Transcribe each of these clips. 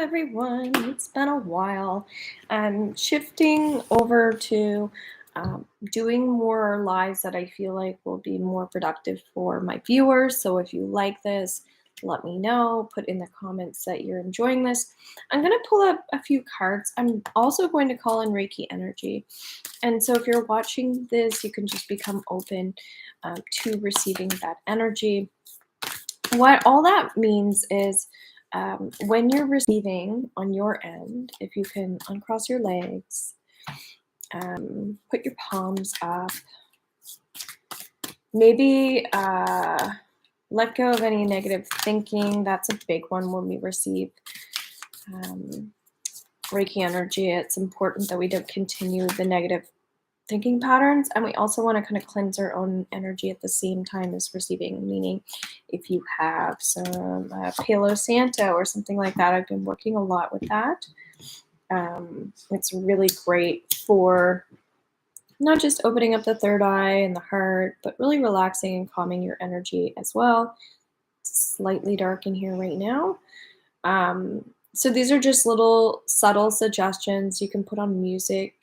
everyone. It's been a while. I'm shifting over to doing more lives that I feel like will be more productive for my viewers. So if you like this, let me know. Put in the comments that you're enjoying this. I'm going to pull up a few cards. I'm also going to call in Reiki energy. And so if you're watching this, you can just become open to receiving that energy. What all that means is when you're receiving on your end, if you can uncross your legs, put your palms up, maybe let go of any negative thinking. That's a big one when we receive Reiki energy. It's important that we don't continue the negative thinking patterns, and we also want to kind of cleanse our own energy at the same time as receiving, meaning if you have some Palo Santo or something like that, I've been working a lot with that. It's really great for not just opening up the third eye and the heart, but really relaxing and calming your energy as well. It's slightly dark in here right now. So these are just little subtle suggestions. You can put on music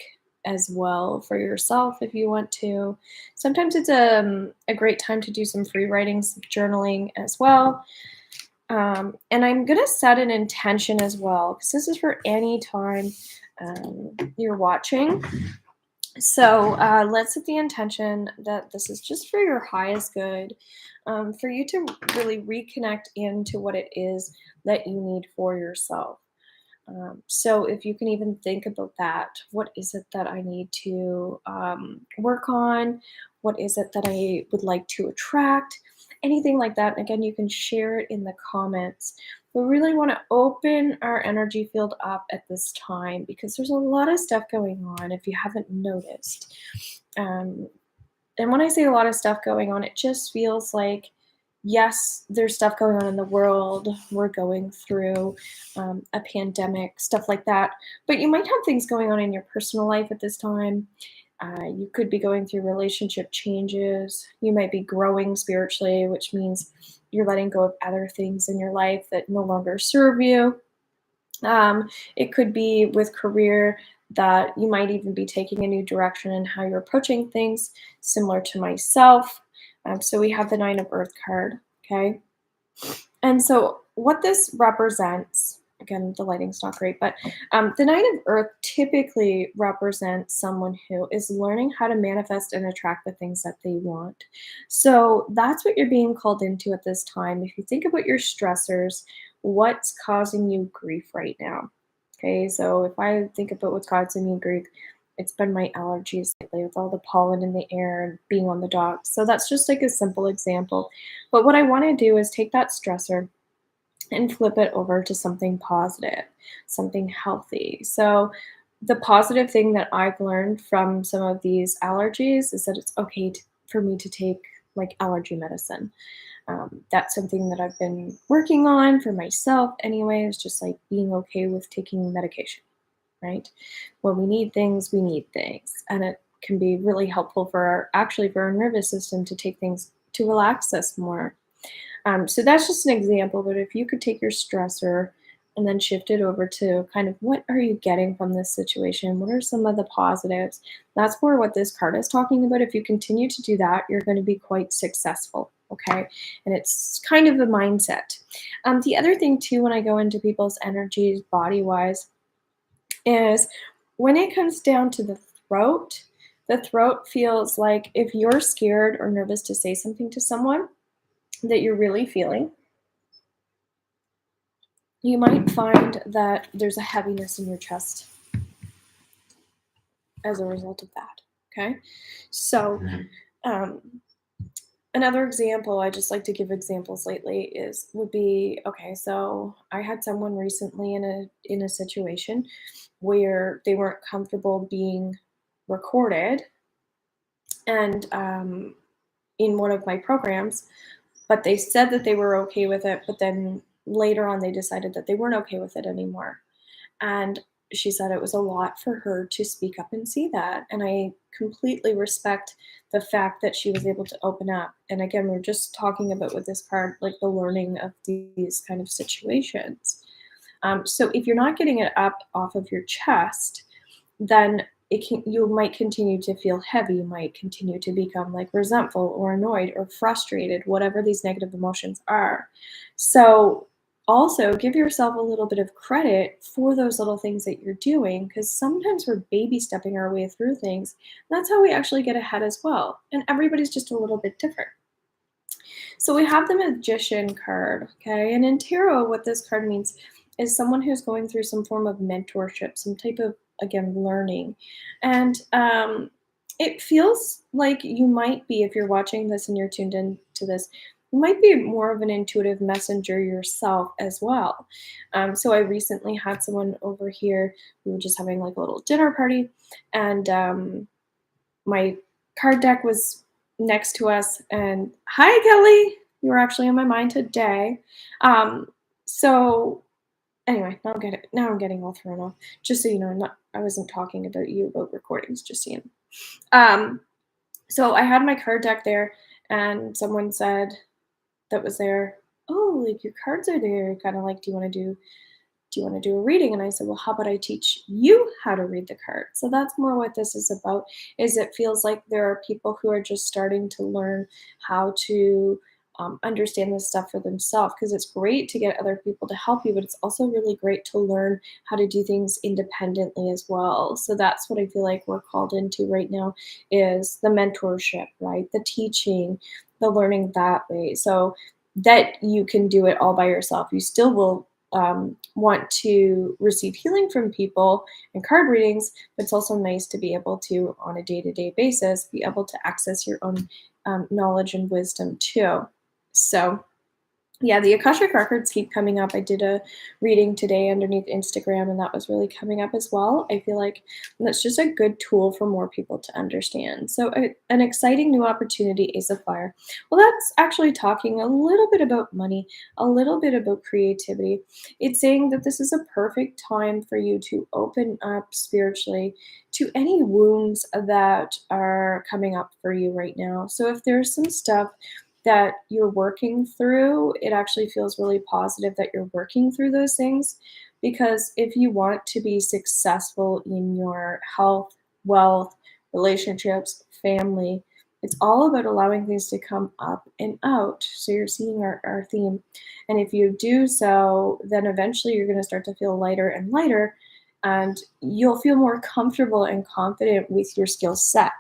as well for yourself if you want to. Sometimes it's a great time to do some free writing, some journaling as well. And I'm going to set an intention as well, because this is for any time you're watching. So let's set the intention that this is just for your highest good, for you to really reconnect into what it is that you need for yourself. So if you can even think about that, what is it that I need to work on? What is it that I would like to attract? Anything like that. And again, you can share it in the comments. We really want to open our energy field up at this time because there's a lot of stuff going on if you haven't noticed. And when I say a lot of stuff going on, it just feels like, yes, there's stuff going on in the world. We're going through a pandemic, stuff like that. But you might have things going on in your personal life at this time. You could be going through relationship changes. You might be growing spiritually, which means you're letting go of other things in your life that no longer serve you. It could be with career that you might even be taking a new direction in how you're approaching things, similar to myself. So we have the Nine of Earth card, okay? And so what this represents, again, the lighting's not great, but the Nine of Earth typically represents someone who is learning how to manifest and attract the things that they want. So that's what you're being called into at this time. If you think about your stressors, what's causing you grief right now? Okay, so if I think about what's causing me grief, it's been my allergies lately with all the pollen in the air and being on the docks. So that's just like a simple example. But what I want to do is take that stressor and flip it over to something positive, something healthy. So the positive thing that I've learned from some of these allergies is that it's okay for me to take like allergy medicine. That's something that I've been working on for myself anyway, is just like being okay with taking medication, right? When we need things, we need things. And it can be really helpful for our nervous system to take things to relax us more. So that's just an example, but if you could take your stressor and then shift it over to kind of what are you getting from this situation? What are some of the positives? That's more what this card is talking about. If you continue to do that, you're going to be quite successful, okay? And it's kind of a mindset. The other thing too, when I go into people's energies body-wise, is when it comes down to the throat feels like if you're scared or nervous to say something to someone that you're really feeling, you might find that there's a heaviness in your chest as a result of that, okay? So another example, I just like to give examples lately, would be, okay, so I had someone recently in a situation where they weren't comfortable being recorded and in one of my programs, but they said that they were okay with it, but then later on they decided that they weren't okay with it anymore. And she said it was a lot for her to speak up and see that. And I completely respect the fact that she was able to open up. And again, we're just talking about with this card, like the learning of these kind of situations. So if you're not getting it up off of your chest, then you might continue to feel heavy, you might continue to become like resentful or annoyed or frustrated, whatever these negative emotions are. So also give yourself a little bit of credit for those little things that you're doing, because sometimes we're baby stepping our way through things. That's how we actually get ahead as well. And everybody's just a little bit different. So we have the Magician card, okay? And in tarot, what this card means is someone who's going through some form of mentorship, some type of, again, learning. And it feels like you might be, if you're watching this and you're tuned in to this, you might be more of an intuitive messenger yourself as well. So I recently had someone over here. We were just having like a little dinner party, and my card deck was next to us, and hi Kelly, you were actually on my mind today. Um, so anyway, now I'm getting all thrown off. Just so you know, I wasn't talking about you about recordings, just so you know. So I had my card deck there, and someone said that was there, oh, like your cards are there, kind of like, do you want to do a reading? And I said, well, how about I teach you how to read the card? So that's more what this is about, is it feels like there are people who are just starting to learn how to understand this stuff for themselves, because it's great to get other people to help you, but it's also really great to learn how to do things independently as well. So that's what I feel like we're called into right now, is the mentorship, right? The teaching, the learning that way. So that you can do it all by yourself. You still will want to receive healing from people and card readings, but it's also nice to be able to, on a day-to-day basis, be able to access your own knowledge and wisdom too. So yeah, the Akashic records keep coming up. I did a reading today underneath Instagram, and that was really coming up as well. I feel like that's just a good tool for more people to understand. So, an exciting new opportunity is a fire. Well, that's actually talking a little bit about money, a little bit about creativity. It's saying that this is a perfect time for you to open up spiritually to any wounds that are coming up for you right now. So, if there's some stuff that you're working through, it actually feels really positive that you're working through those things. Because if you want to be successful in your health, wealth, relationships, family, it's all about allowing things to come up and out. So you're seeing our theme. And if you do so, then eventually you're going to start to feel lighter and lighter, and you'll feel more comfortable and confident with your skill set.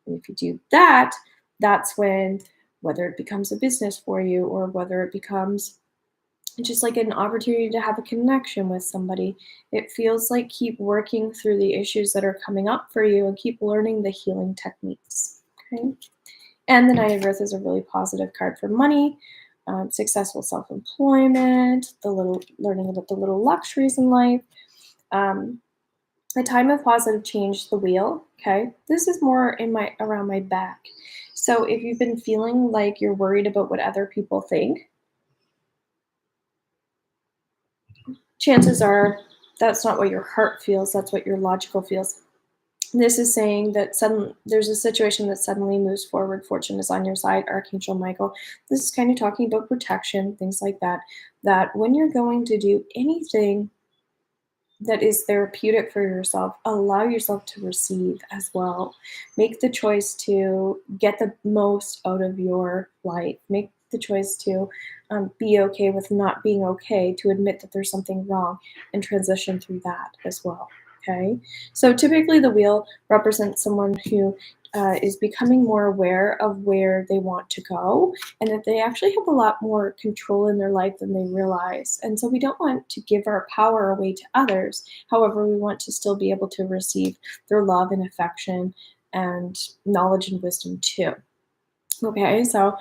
And if you do that, that's when, whether it becomes a business for you or whether it becomes just like an opportunity to have a connection with somebody, it feels like keep working through the issues that are coming up for you and keep learning the healing techniques. Okay. And the Knight of Earth is a really positive card for money, successful self-employment, the little learning about the little luxuries in life. A time of positive change, the wheel. Okay, this is more in my around my back. So if you've been feeling like you're worried about what other people think, chances are that's not what your heart feels, that's what your logical feels. This is saying that there's a situation that suddenly moves forward, fortune is on your side, Archangel Michael. This is kind of talking about protection, things like that, that when you're going to do anything that is therapeutic for yourself, allow yourself to receive as well. Make the choice to get the most out of your life. Make the choice to be okay with not being okay, to admit that there's something wrong, and transition through that as well. Okay. So typically the wheel represents someone who is becoming more aware of where they want to go, and that they actually have a lot more control in their life than they realize. And so we don't want to give our power away to others. However, we want to still be able to receive their love and affection and knowledge and wisdom too. Okay, so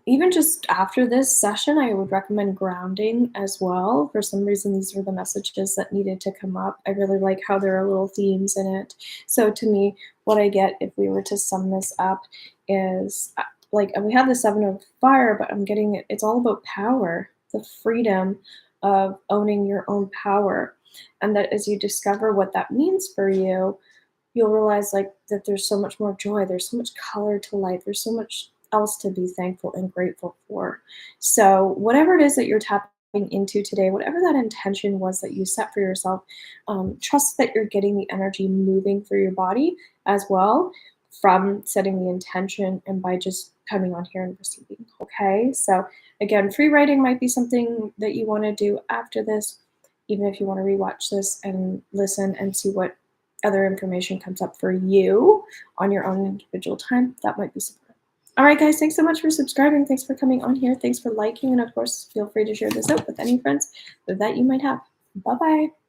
even just after this session, I would recommend grounding as well. For some reason, these were the messages that needed to come up. I really like how there are little themes in it. So to me, what I get, if we were to sum this up, is like we have the Seven of Fire, but I'm getting it. It's all about power, the freedom of owning your own power, and that as you discover what that means for you, you'll realize like that there's so much more joy, there's so much color to life, there's so much else to be thankful and grateful for. So whatever it is that you're tapping into today, whatever that intention was that you set for yourself, trust that you're getting the energy moving through your body as well from setting the intention and by just coming on here and receiving. Okay. So, again, free writing might be something that you want to do after this, even if you want to rewatch this and listen and see what other information comes up for you on your own individual time. That might be super. All right, guys, thanks so much for subscribing. Thanks for coming on here. Thanks for liking. And of course, feel free to share this out with any friends that you might have. Bye-bye.